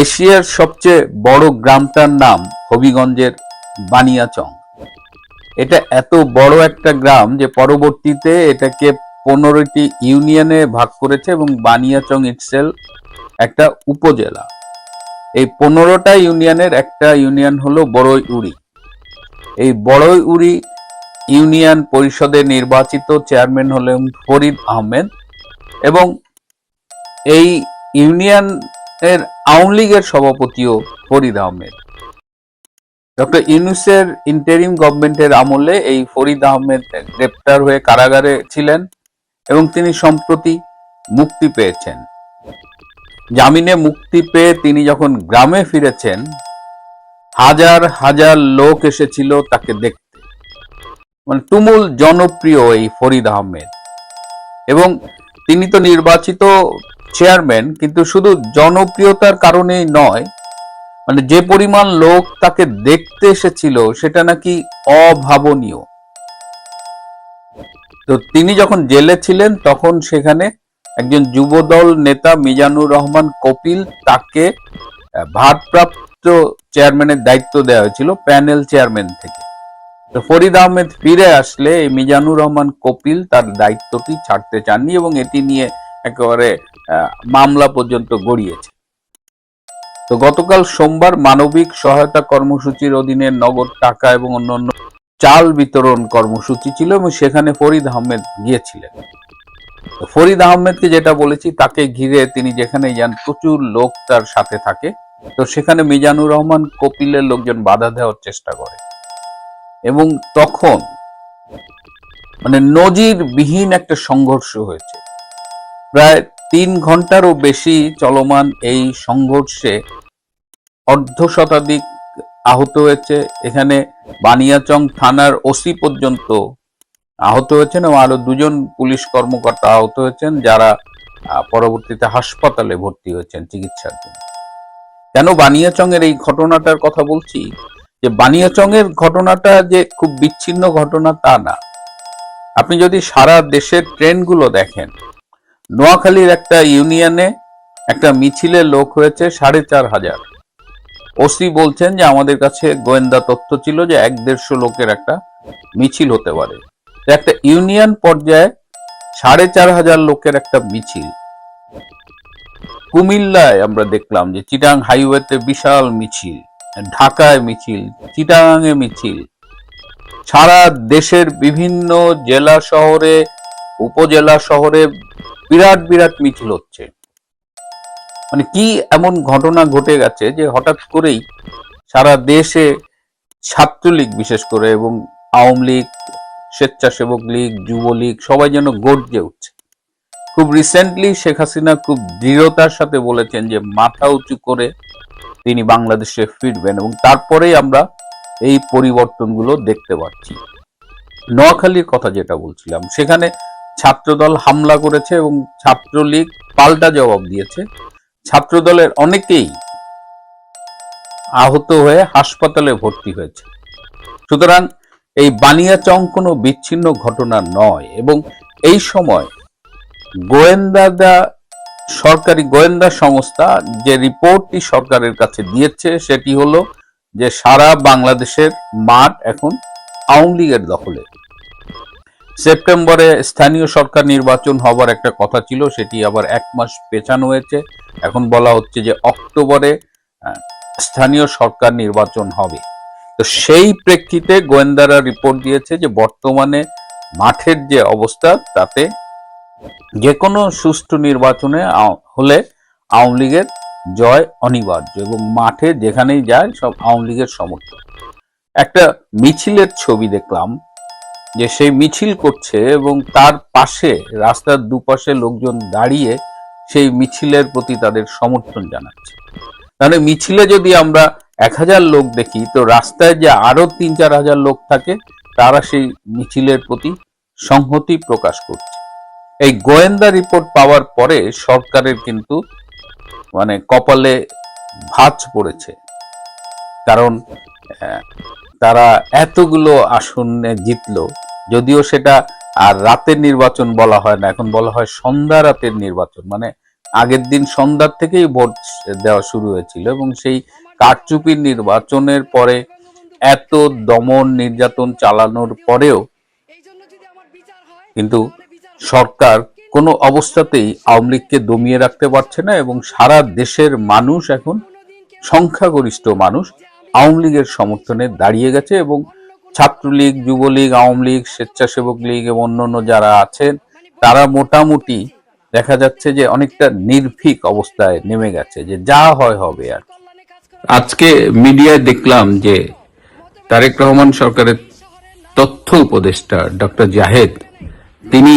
এশিয়ার সবচেয়ে বড় গ্রামটার নাম হবিগঞ্জের বানিয়াচং। এটা এত বড় একটা গ্রাম যে পরবর্তীতে এটাকে 15টি ইউনিয়নে ভাগ করেছে এবং বানিয়াচং ইটসেলফ একটা উপজেলা। এই 15টা ইউনিয়নের একটা ইউনিয়ন হলো বড়ইউড়ি। এই বড়ইউড়ি ইউনিয়ন পরিষদের নির্বাচিত চেয়ারম্যান হলেন ফরিদ আহমেদ এবং এই ইউনিয়নের আওয়ামী লীগের সভাপতিও ফরিদ আহমেদ। ডক্টর ইউনূসের ইন্টারিম গভর্নমেন্টের আমলে এই ফরিদ আহমেদ গ্রেপ্তার হয়ে কারাগারে ছিলেন এবং তিনি সম্প্রতি মুক্তি পেয়েছেন। জামিনে মুক্তি পেয়ে তিনি যখন গ্রামে ফিরেছেন, হাজার হাজার লোক এসেছিল তাকে দেখতে। মানে তুমুল জনপ্রিয় এই ফরিদ আহমেদ, এবং তিনি তো নির্বাচিত চেয়ারম্যান, কিন্তু শুধু জনপ্রিয়তার কারণেই নয়, মানে যে পরিমাণ লোক তাকে দেখতে এসেছিল সেটা নাকি অভাবনীয়। তো তিনি যখন জেলে ছিলেন তখন সেখানে একজন যুবদল নেতা মিজানুর রহমান কপিল, তাকে ভারপ্রাপ্ত চেয়ারম্যানের দায়িত্ব দেওয়া হয়েছিল প্যানেল চেয়ারম্যান থেকে। তো ফরিদ আহমেদ ফিরে আসলে এই মিজানুর রহমান কপিল তার দায়িত্বটি ছাড়তে চাননি এবং এটি নিয়ে একেবারে মামলা পর্যন্ত গড়িয়েছে। তো গতকাল সোমবার মানবিক সহায়তা কর্মসূচির অধীনে নগদ টাকা এবং অন্যান্য চাল বিতরণ কর্মসূচি ছিল এবং সেখানে ফরিদ আহমেদ গিয়েছিলেন। ফরিদ আহমেদকে যেটা বলেছি, তাকে ঘিরে তিনি যেখানে যান প্রচুর লোক তার সাথে থাকে। তো সেখানে মিজানুর রহমান কপিলের লোকজন বাধা দেওয়ার চেষ্টা করে এবং তখন মানে নজিরবিহীন একটা সংঘর্ষ হয়েছে। প্রায় 3 ঘন্টারও বেশি চলমান এই সংঘর্ষে অর্ধশতাধিক আহত হয়েছে। এখানে বানিয়াচং থানার ওসি পর্যন্ত আহত হয়েছেন এবং আরো 2 জন পুলিশ কর্মকর্তা আহত হয়েছেন, যারা পরবর্তীতে হাসপাতালে ভর্তি হয়েছেন চিকিৎসার জন্য। কেন বানিয়াচং এর এই ঘটনাটার কথা বলছি? যে বানিয়াচং এর ঘটনাটা যে খুব বিচ্ছিন্ন ঘটনা তা না। আপনি যদি সারা দেশের ট্রেনগুলো দেখেন, নোয়াখালীর একটা ইউনিয়নে একটা মিছিলে লোক হয়েছে 4,500। ওসি বলছেন যে আমাদের কাছে গোয়েন্দা তথ্য ছিল যে 1-150 লোকের একটা মিছিল হতে পারে। একটা ইউনিয়ন পর্যায়ে 4,500 লোকের একটা মিছিল। কুমিল্লায় আমরা দেখলাম যে চিটাং হাইওয়েতে বিশাল মিছিল, ঢাকায় মিছিল, চিটাগাঙে মিছিল, সারা দেশের বিভিন্ন জেলা শহরে, উপজেলা শহরে বিরাট বিরাট মিছিল হচ্ছে। মানে কি এমন ঘটনা ঘটে গেছে যে হঠাৎ করেই সারা দেশে ছাত্রলীগ বিশেষ করে এবং আওয়ামী লীগ, স্বেচ্ছাসেবক লীগ, যুবলীগ সবাই যেন গর্জে উঠছে। খুব রিসেন্টলি শেখ হাসিনা খুব দৃঢ়তার সাথে বলেছেন যে মাথা উঁচু করে তিনি বাংলাদেশে ফিরবেন, এবং তারপরেই আমরা এই পরিবর্তনগুলো দেখতে পাচ্ছি। নোয়াখালীর কথা যেটা বলছিলাম, সেখানে ছাত্রদল হামলা করেছে এবং ছাত্রলীগ পাল্টা জবাব দিয়েছে। ছাত্রদলের অনেকেই আহত হয়ে হাসপাতালে ভর্তি হয়েছে। সুতরাং এই বানিয়াচং কোনো বিচ্ছিন্ন ঘটনা নয়, এবং এই সময় সরকারি গোয়েন্দা সংস্থা যে রিপোর্টটি সরকারের কাছে দিয়েছে সেটি হলো যে সারা বাংলাদেশের মাঠ এখন আওয়ামী লীগের দখলে। সেপ্টেম্বরে স্থানীয় সরকার নির্বাচন হবার একটা কথা ছিল, সেটি আবার 1 মাস পেছানো হয়েছে। এখন বলা হচ্ছে যে অক্টোবরে স্থানীয় সরকার নির্বাচন হবে। তো সেই প্রেক্ষিতে গোয়েন্দারা রিপোর্ট দিয়েছে যে বর্তমানে মাঠের যে অবস্থা, তাতে যে কোনো সুষ্ঠু নির্বাচনে হলে আওয়ামী লীগের জয় অনিবার্য, এবং মাঠে যেখানেই যায় সব আওয়ামী লীগের সমর্থক। একটা মিছিলের ছবি দেখলাম যে সেই মিছিল করছে এবং তার পাশে রাস্তার দুপাশে লোকজন দাঁড়িয়ে সেই মিছিলের প্রতি তাদের সমর্থন জানাচ্ছে। তাহলে মিছিলে যদি আমরা 1000 লোক দেখি, তো রাস্তায় যে আরো 3-4 হাজার লোক থাকে তারা সেই মিছিলের প্রতি সংহতি প্রকাশ করছে। এই গোয়েন্দা রিপোর্ট পাওয়ার পরে সরকারের কিন্তু মানে কপালে ভাঁজ পড়েছে, কারণ তারা এতগুলো আসনে জিতলো, যদিও সেটা আর রাতের নির্বাচন বলা হয় না, এখন বলা হয় সন্ধ্যা রাতের নির্বাচন। মানে আগের দিন সন্ধ্যার থেকেই ভোট দেওয়া শুরু হয়েছিল, এবং সেই কারচুপির নির্বাচনের পরে এত দমন নির্যাতন চালানোর পরেও কিন্তু সরকার কোনো অবস্থাতেই আওয়ামী লীগকে দমিয়ে রাখতে পারছে না, এবং সারা দেশের মানুষ এখন সংখ্যাগরিষ্ঠ মানুষ আওয়ামী লীগের সমর্থনে দাঁড়িয়ে গেছে, এবং ছাত্রলীগ, যুবলীগ, আওয়ামী লীগ, স্বেচ্ছাসেবক লীগ এবং অন্যান্য যারা আছেন তারা মোটামুটি দেখা যাচ্ছে যে অনেকটা নির্ভীক অবস্থায় নেমে গেছে, যে যা হয় হবে। আর আজকে মিডিয়ায় দেখলাম যে তারেক রহমান সরকারের তথ্য উপদেষ্টা ডক্টর জাহেদ, তিনি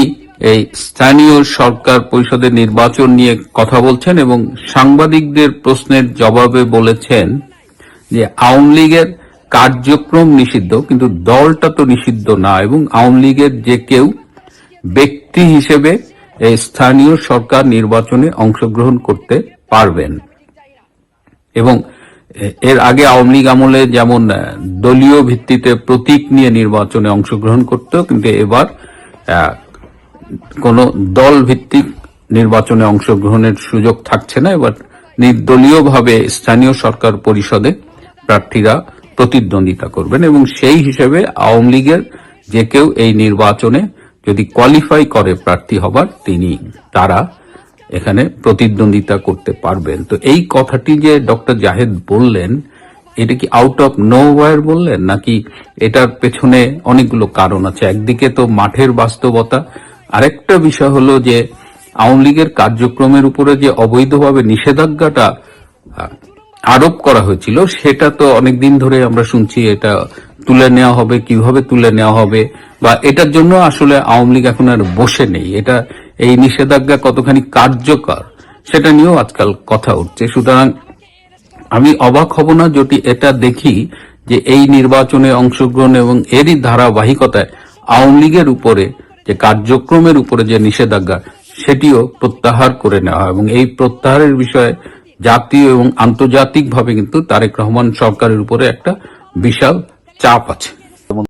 এই স্থানীয় সরকার পরিষদের নির্বাচন নিয়ে কথা বলছেন এবং সাংবাদিকদের প্রশ্নের জবাবে বলেছেন যে আওয়ামী লীগের কার্যক্রম নিষিদ্ধ, কিন্তু দলটা তো নিষিদ্ধ না, এবং আওয়ামী লীগের যে কেউ ব্যক্তি হিসেবে এই স্থানীয় সরকার নির্বাচনে অংশগ্রহণ করতে পারবেন। এবং এর আগে আওয়ামী লীগ আমলে যেমন দলীয় ভিত্তিতে প্রতীক নিয়ে নির্বাচনে অংশগ্রহণ করত, কিন্তু এবার কোন দল ভিত্তিক নির্বাচনে অংশগ্রহণের সুযোগ থাকছে না। এবার নির্দলীয়ভাবে স্থানীয় সরকার পরিষদে প্রার্থীরা প্রতিদ্বন্দ্বিতা করবেন, এবং সেই হিসেবে আওয়ামী লীগের যে কেউ এই নির্বাচনে যদি কোয়ালিফাই করে প্রার্থী হবার, তারা এখানে প্রতিদ্বন্দ্বিতা করতে পারবেন। তো এই কথাটি যে ডক্টর জাহেদ বললেন, এটা কি আউট অফ নোওয়্যার বললেন, নাকি এটার পেছনে অনেকগুলো কারণ আছে? একদিকে তো মাঠের বাস্তবতা, আরেকটা বিষয় হলো যে আওয়ামী লীগের কার্যক্রমের উপরে যে অবৈধভাবে নিষেধাজ্ঞাটা আরোপ করা হয়েছিল, সেটা তো অনেকদিন ধরে আমরা শুনছি এটা তুলে নেওয়া হবে, কিভাবে তুলে নেওয়া হবে, বা এটার জন্য আসলে আওয়ামী লীগ এখন আর বসে নেই। এটা এই নিষেধাজ্ঞা কতখানি কার্যকর সেটা নিয়েও আজকাল কথা উঠছে। সুতরাং আমি অবাক হব না যদি এটা দেখি যে এই নির্বাচনে অংশগ্রহণ এবং এরই ধারাবাহিকতায় আওয়ামী লীগের উপরে যে কার্যক্রমের উপরে যে নিষেধাজ্ঞা, সেটিও প্রত্যাহার করে নেওয়া হয়। এবং এই প্রত্যাহারের বিষয়ে জাতীয় এবং আন্তর্জাতিকভাবে কিন্তু তারেক রহমান সরকারের উপরে একটা বিশাল চাপ আছে।